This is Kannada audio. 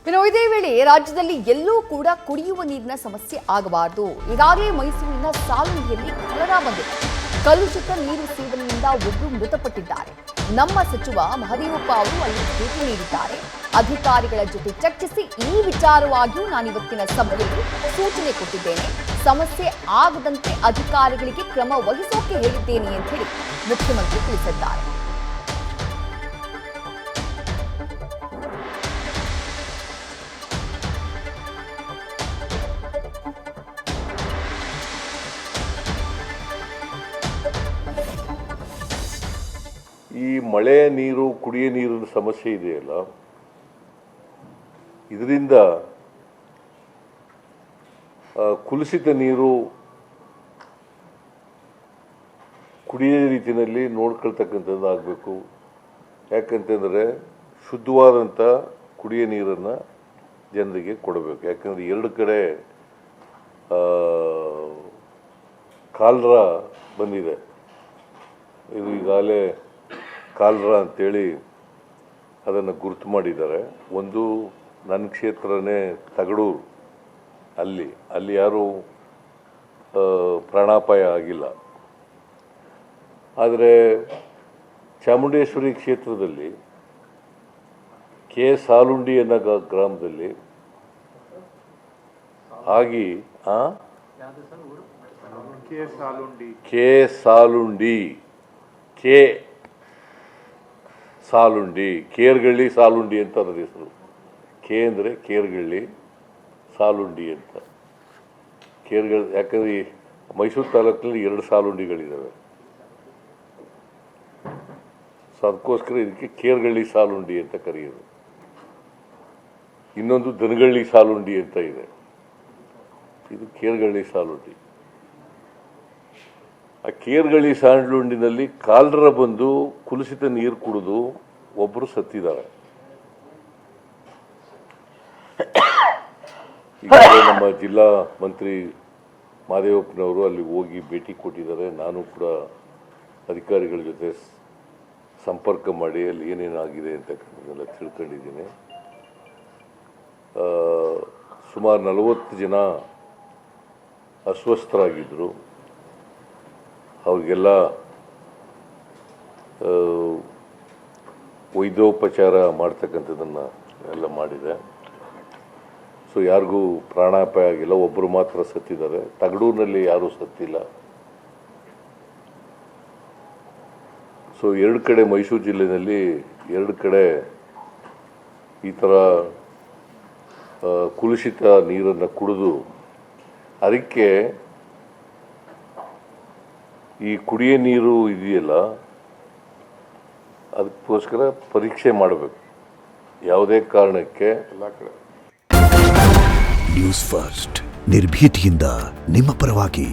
ಇನ್ನು ಇದೇ ವೇಳೆ ರಾಜ್ಯದಲ್ಲಿ ಎಲ್ಲೂ ಕೂಡ ಕುಡಿಯುವ ನೀರಿನ ಸಮಸ್ಯೆ ಆಗಬಾರದು. ಈಗಾಗಲೇ ಮೈಸೂರಿನ ಸಾಲುಂಡಿಯಲ್ಲಿ ಕಲರಾ ಬಂದಿದೆ. ಕಲುಷಿತ ನೀರು ಸೇವನೆಯಿಂದ ಒಬ್ಬರು ಮೃತಪಟ್ಟಿದ್ದಾರೆ. ನಮ್ಮ ಸಚಿವ ಮಹದೇವಪ್ಪ ಅವರು ಅಲ್ಲಿ ಭೇಟಿ ನೀಡಿದ್ದಾರೆ. ಅಧಿಕಾರಿಗಳ ಜೊತೆ ಚರ್ಚಿಸಿ ಈ ವಿಚಾರವಾಗಿಯೂ ನಾನಿವತ್ತಿನ ಸಭೆಯಲ್ಲಿ ಸೂಚನೆ ಕೊಟ್ಟಿದ್ದೇನೆ. ಸಮಸ್ಯೆ ಆಗದಂತೆ ಅಧಿಕಾರಿಗಳಿಗೆ ಕ್ರಮ ವಹಿಸೋಕೆ ಹೇಳಿದ್ದೇನೆ ಅಂತ ಹೇಳಿ ಮುಖ್ಯಮಂತ್ರಿ ತಿಳಿಸಿದ್ದಾರೆ. ಈ ಮಳೆ ನೀರು ಕುಡಿಯ ನೀರಿನ ಸಮಸ್ಯೆ ಇದೆಯಲ್ಲ, ಇದರಿಂದ ಕುಲುಷಿತ ನೀರು ಕುಡಿಯೋ ರೀತಿಯಲ್ಲಿ ನೋಡ್ಕೊಳ್ತಕ್ಕಂಥದ್ದು ಆಗಬೇಕು. ಯಾಕಂತಂದರೆ ಶುದ್ಧವಾದಂಥ ಕುಡಿಯೋ ನೀರನ್ನು ಜನರಿಗೆ ಕೊಡಬೇಕು. ಯಾಕಂದರೆ ಎರಡು ಕಡೆ ಕಾಲರಾ ಬಂದಿದೆ. ಇದು ಈಗಾಗಲೇ ಕಾಲರಾ ಅಂತೇಳಿ ಅದನ್ನು ಗುರುತು ಮಾಡಿದ್ದಾರೆ. ಒಂದು ನನ್ನ ಕ್ಷೇತ್ರನೇ ತಗಡೂರು, ಅಲ್ಲಿ ಯಾರೂ ಪ್ರಾಣಾಪಾಯ ಆಗಿಲ್ಲ. ಆದರೆ ಚಾಮುಂಡೇಶ್ವರಿ ಕ್ಷೇತ್ರದಲ್ಲಿ ಕೆ ಸಾಲುಂಡಿ ಅನ್ನೋ ಗ್ರಾಮದಲ್ಲಿ ಆಗಿ ಸಾಲುಂಡಿ ಕೇರ್ಗಳ್ಳಿ ಸಾಲುಂಡಿ ಅಂತ ಅದರ ಹೆಸರು. ಕೆ ಅಂದರೆ ಕೇರ್ಗಳ್ಳಿ, ಸಾಲುಂಡಿ ಅಂತ ಕೇರ್ಗಳ್ಳಿ. ಯಾಕಂದರೆ ಈ ಮೈಸೂರು ತಾಲೂಕಿನಲ್ಲಿ 2 ಸಾಲುಂಡಿಗಳಿದ್ದಾವೆ. ಸೊ ಅದಕ್ಕೋಸ್ಕರ ಇದಕ್ಕೆ ಕೇರ್ಗಳ್ಳಿ ಸಾಲುಂಡಿ ಅಂತ ಕರೆಯೋದು. ಇನ್ನೊಂದು ದನಗಳ್ಳಿ ಸಾಲುಂಡಿ ಅಂತ ಇದೆ. ಇದು ಕೇರ್ಗಳ್ಳಿ ಸಾಲುಂಡಿ. ಆ ಕೇರ್ಗಳ್ಳಿ ಸಾಲುಂಡಿನಲ್ಲಿ ಕಾಲರಾ ಬಂದು ಕುಲುಷಿತ ನೀರು ಕುಡಿದು ಒಬ್ಬರು ಸತ್ತಿದ್ದಾರೆ. ಈಗಾಗಲೇ ನಮ್ಮ ಜಿಲ್ಲಾ ಮಂತ್ರಿ ಮಹದೇವಪ್ಪನವರು ಅಲ್ಲಿ ಹೋಗಿ ಭೇಟಿ ಕೊಟ್ಟಿದ್ದಾರೆ. ನಾನು ಕೂಡ ಅಧಿಕಾರಿಗಳ ಜೊತೆ ಸಂಪರ್ಕ ಮಾಡಿ ಅಲ್ಲಿ ಏನೇನಾಗಿದೆ ಅಂತಕ್ಕಂಥದ್ದೆಲ್ಲ ತಿಳ್ಕೊಂಡಿದ್ದೀನಿ. ಸುಮಾರು 40 ಜನ ಅಸ್ವಸ್ಥರಾಗಿದ್ದರು. ಅವ್ರಿಗೆಲ್ಲ ವೈದ್ಯೋಪಚಾರ ಮಾಡ್ತಕ್ಕಂಥದ್ದನ್ನು ಎಲ್ಲ ಮಾಡಿದೆ. ಸೊ ಯಾರಿಗೂ ಪ್ರಾಣಾಪಾಯ ಆಗಿಲ್ಲ. ಒಬ್ಬರು ಮಾತ್ರ ಸತ್ತಿದ್ದಾರೆ. ತಗಡೂರಿನಲ್ಲಿ ಯಾರೂ ಸತ್ತಿಲ್ಲ. ಸೊ 2 ಕಡೆ ಮೈಸೂರು ಜಿಲ್ಲೆಯಲ್ಲಿ 2 ಕಡೆ ಈ ಥರ ಕುಲುಷಿತ ನೀರನ್ನು ಕುಡಿದು, ಅದಕ್ಕೆ ಈ ಕುಡಿಯೋ ನೀರು ಇದೆಯಲ್ಲ, ಅದಕ್ಕೋಸ್ಕರ ಪರೀಕ್ಷೆ ಮಾಡಬೇಕು ಯಾವುದೇ ಕಾರಣಕ್ಕೆ. ನ್ಯೂಸ್ ಫಸ್ಟ್ ನಿರ್ಭೀತಿಯಿಂದ ನಿಮ್ಮ ಪರವಾಗಿ.